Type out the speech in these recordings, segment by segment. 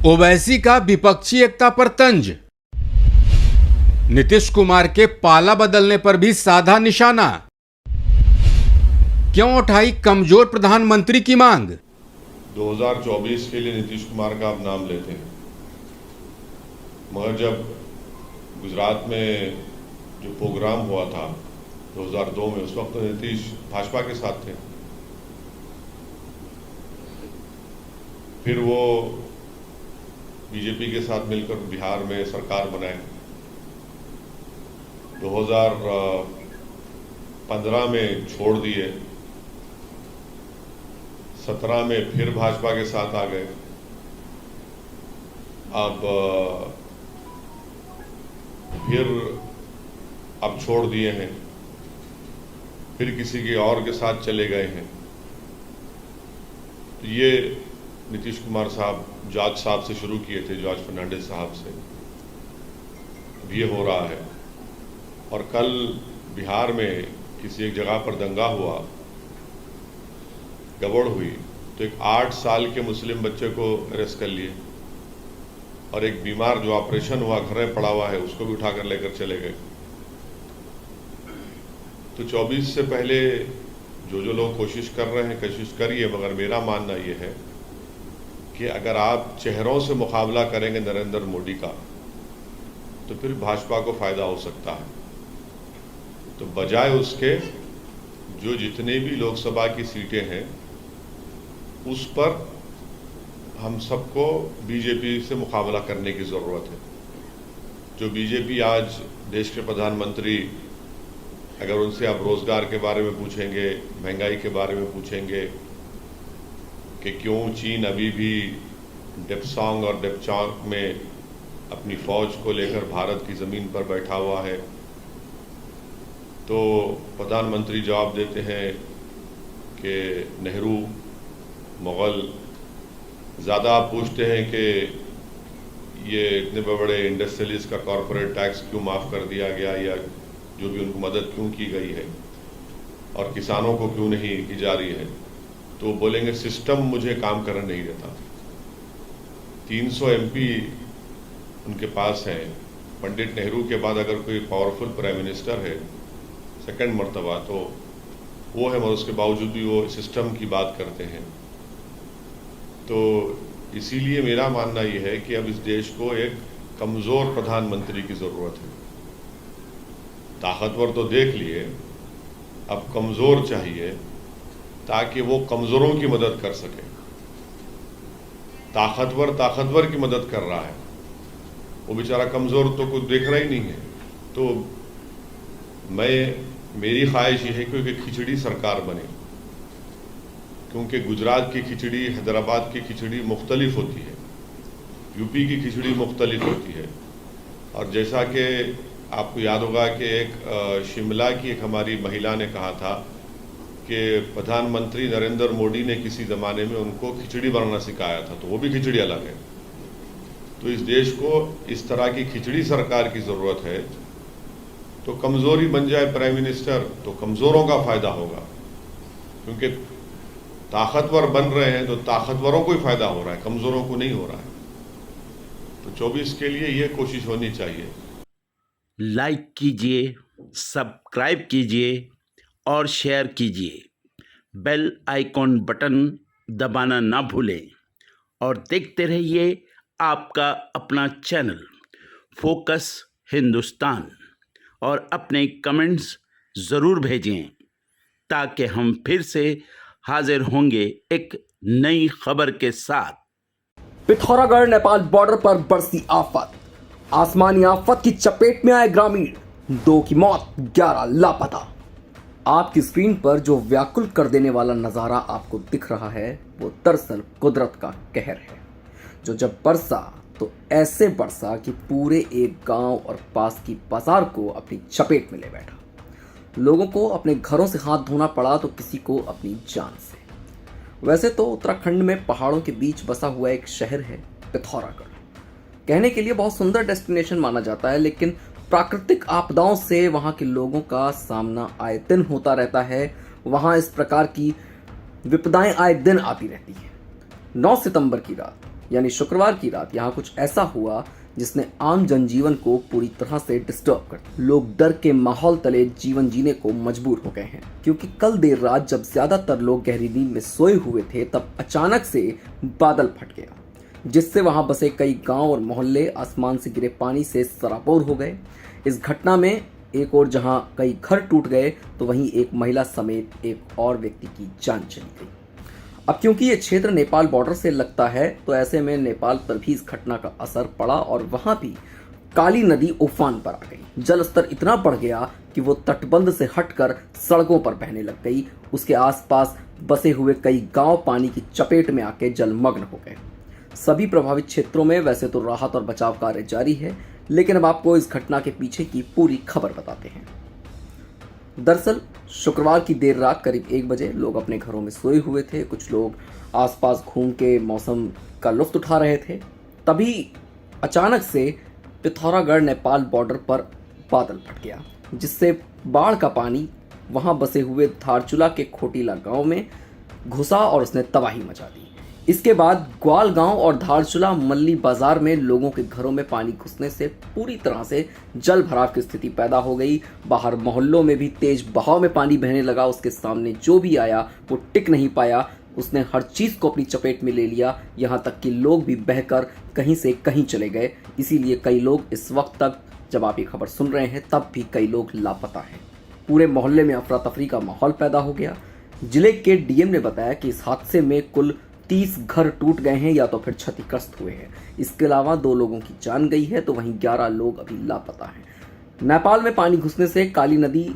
ओवैसी का विपक्षी एकता पर तंज। नीतीश कुमार के पाला बदलने पर भी साधा निशाना। क्यों उठाई कमजोर प्रधानमंत्री की मांग। 2024 के लिए नीतीश कुमार का आप नाम लेते हैं, मगर जब गुजरात में जो प्रोग्राम हुआ था 2002 में, उस वक्त नीतीश भाजपा के साथ थे। फिर वो बीजेपी के साथ मिलकर बिहार में सरकार बनाए। 2015 में छोड़ दिए, 17 में फिर भाजपा के साथ आ गए। अब छोड़ दिए हैं, फिर किसी के और के साथ चले गए हैं। तो ये नीतीश कुमार साहब जॉर्ज साहब से शुरू किए थे, जॉर्ज फर्नांडिस साहब से। अब ये हो रहा है। और कल बिहार में किसी एक जगह पर दंगा हुआ, गड़बड़ हुई, तो एक 8 साल के मुस्लिम बच्चे को अरेस्ट कर लिए, और एक बीमार जो ऑपरेशन हुआ घर में पड़ा हुआ है उसको भी उठाकर लेकर चले गए। तो 24 से पहले जो लोग कोशिश कर रहे हैं, कोशिश करिए, मगर मेरा मानना ये है कि अगर आप चेहरों से मुकाबला करेंगे नरेंद्र मोदी का, तो फिर भाजपा को फायदा हो सकता है। तो बजाय उसके जो जितने भी लोकसभा की सीटें हैं उस पर हम सबको बीजेपी से मुकाबला करने की ज़रूरत है। जो बीजेपी आज देश के प्रधानमंत्री, अगर उनसे आप रोज़गार के बारे में पूछेंगे, महंगाई के बारे में पूछेंगे कि क्यों चीन अभी भी डेप्सांग और डेप्चांग में अपनी फ़ौज को लेकर भारत की ज़मीन पर बैठा हुआ है, तो प्रधानमंत्री जवाब देते हैं कि नेहरू, मुग़ल। ज़्यादा आप पूछते हैं कि ये इतने बड़े इंडस्ट्रियलिस्ट का कॉरपोरेट टैक्स क्यों माफ़ कर दिया गया, या जो भी उनको मदद क्यों की गई है, और किसानों को क्यों नहीं की जा रही है, तो बोलेंगे सिस्टम मुझे काम करने नहीं देता। 300 MP उनके पास है। पंडित नेहरू के बाद अगर कोई पावरफुल प्राइम मिनिस्टर है सेकंड मर्तबा, तो वो है, मगर उसके बावजूद भी वो सिस्टम की बात करते हैं। तो इसीलिए मेरा मानना ये है कि अब इस देश को एक कमज़ोर प्रधानमंत्री की ज़रूरत है। ताकतवर तो देख लिए, अब कमज़ोर चाहिए, ताकि वो कमज़ोरों की मदद कर सके। ताकतवर की मदद कर रहा है, वो बेचारा कमज़ोर तो कुछ देख रहा ही नहीं है। तो मेरी ख्वाहिश ये है कि खिचड़ी सरकार बने, क्योंकि गुजरात की खिचड़ी, हैदराबाद की खिचड़ी मुख्तलिफ होती है, यूपी की खिचड़ी मुख्तलिफ होती है। और जैसा कि आपको याद होगा कि एक शिमला की एक हमारी महिला ने कहा था कि प्रधानमंत्री नरेंद्र मोदी ने किसी ज़माने में उनको खिचड़ी बनाना सिखाया था, तो वो भी खिचड़ी अलग है। तो इस देश को इस तरह की खिचड़ी सरकार की ज़रूरत है। तो कमज़ोरी बन जाए प्राइम मिनिस्टर, तो कमज़ोरों का फ़ायदा होगा, क्योंकि ताकतवर बन रहे हैं तो ताकतवरों को ही फ़ायदा हो रहा है, कमज़ोरों को नहीं हो रहा है। तो 24 के लिए ये कोशिश होनी चाहिए। लाइक कीजिए, सब्सक्राइब कीजिए और शेयर कीजिए। बेल आइकॉन बटन दबाना ना भूलें और देखते रहिए आपका अपना चैनल फोकस हिंदुस्तान। और अपने कमेंट्स ज़रूर भेजें, ताकि हम फिर से हाजिर होंगे एक नई खबर के साथ। पिथौरागढ़ नेपाल बॉर्डर पर बरसी आफत। आसमानी आफत की चपेट में आए ग्रामीण, 2 की मौत, 11 लापता। आपकी स्क्रीन पर जो व्याकुल कर देने वाला नज़ारा आपको दिख रहा है, वो दरअसल कुदरत का कहर है, जो जब बरसा तो ऐसे बरसा कि पूरे एक गांव और पास की बाजार को अपनी चपेट में ले बैठा। लोगों को अपने घरों से हाथ धोना पड़ा, तो किसी को अपनी जान से। वैसे तो उत्तराखंड में पहाड़ों के बीच बसा हुआ एक शहर है पिथौरागढ़। कहने के लिए बहुत सुंदर डेस्टिनेशन माना जाता है, लेकिन प्राकृतिक आपदाओं से वहां के लोगों का सामना आए दिन होता रहता है। वहां इस प्रकार की विपदाएं आए दिन आती रहती हैं। 9 सितंबर की रात यानी शुक्रवार की रात यहाँ कुछ ऐसा हुआ जिसने आम जनजीवन को पूरी तरह से डिस्टर्ब कर दिया। लोग डर के माहौल तले जीवन जीने को मजबूर हो गए हैं, क्योंकि कल देर रात जब ज्यादातर लोग गहरी नींद में सोए हुए थे तब अचानक से बादल फट गया, जिससे वहां बसे कई गांव और मोहल्ले आसमान से गिरे पानी से सराबोर हो गए। इस घटना में एक और जहां कई घर टूट गए तो वहीं एक महिला समेत एक और व्यक्ति की जान चली गई। अब क्योंकि ये क्षेत्र नेपाल बॉर्डर से लगता है तो ऐसे में नेपाल पर भी इस घटना का असर पड़ा और वहां भी काली नदी उफान पर आ गई। जल स्तर इतना बढ़ गया कि वो तटबंध से हटकर सड़कों पर बहने लग गई। उसके आसपास बसे हुए कई गांव पानी की चपेट में आके जलमग्न हो गए। सभी प्रभावित क्षेत्रों में वैसे तो राहत और बचाव कार्य जारी है, लेकिन अब आपको इस घटना के पीछे की पूरी खबर बताते हैं। दरअसल शुक्रवार की देर रात करीब 1 बजे लोग अपने घरों में सोए हुए थे। कुछ लोग आसपास घूम के मौसम का लुत्फ उठा रहे थे। तभी अचानक से पिथौरागढ़ नेपाल बॉर्डर पर बादल फट गया, जिससे बाढ़ का पानी वहां बसे हुए धारचूला के खोटीला गांव में घुसा और उसने तबाही मचा दी। इसके बाद ग्वाल गांव और धारचूला मल्ली बाजार में लोगों के घरों में पानी घुसने से पूरी तरह से जल भराव की स्थिति पैदा हो गई। बाहर मोहल्लों में भी तेज बहाव में पानी बहने लगा। उसके सामने जो भी आया वो टिक नहीं पाया, उसने हर चीज को अपनी चपेट में ले लिया। यहाँ तक कि लोग भी बहकर कहीं से कहीं चले गए। इसीलिए कई लोग इस वक्त तक, जब आप ये खबर सुन रहे हैं, तब भी कई लोग लापता हैं। पूरे मोहल्ले में अफरा तफरी का माहौल पैदा हो गया। जिले के डीएम ने बताया कि इस हादसे में कुल 30 घर टूट गए हैं या तो फिर क्षतिग्रस्त हुए हैं। इसके अलावा 2 लोगों की जान गई है तो वहीं 11 लोग अभी लापता हैं। नेपाल में पानी घुसने से काली नदी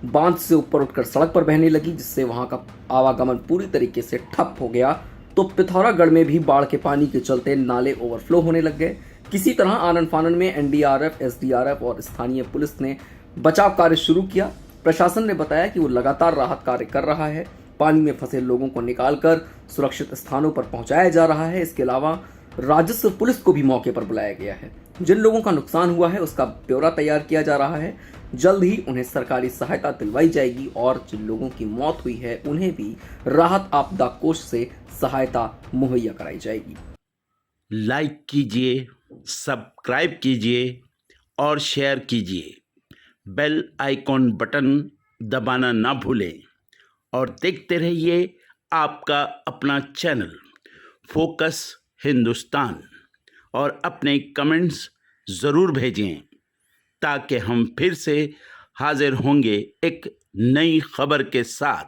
बांध से ऊपर उठकर सड़क पर बहने लगी, जिससे वहां का आवागमन पूरी तरीके से ठप हो गया। तो पिथौरागढ़ में भी बाढ़ के पानी के चलते नाले ओवरफ्लो होने लग गए। किसी तरह आनन फानन में एनडीआरएफ, एसडीआरएफ और स्थानीय पुलिस ने बचाव कार्य शुरू किया। प्रशासन ने बताया कि वो लगातार राहत कार्य कर रहा है। पानी में फंसे लोगों को निकालकर सुरक्षित स्थानों पर पहुंचाया जा रहा है। इसके अलावा राजस्व पुलिस को भी मौके पर बुलाया गया है। जिन लोगों का नुकसान हुआ है उसका ब्यौरा तैयार किया जा रहा है। जल्द ही उन्हें सरकारी सहायता दिलवाई जाएगी और जिन लोगों की मौत हुई है उन्हें भी राहत आपदा कोष से सहायता मुहैया कराई जाएगी। लाइक कीजिए, सब्सक्राइब कीजिए और शेयर कीजिए। बेल आइकॉन बटन दबाना ना भूलें और देखते रहिए आपका अपना चैनल फोकस हिंदुस्तान। और अपने कमेंट्स ज़रूर भेजें ताकि हम फिर से हाजिर होंगे एक नई खबर के साथ।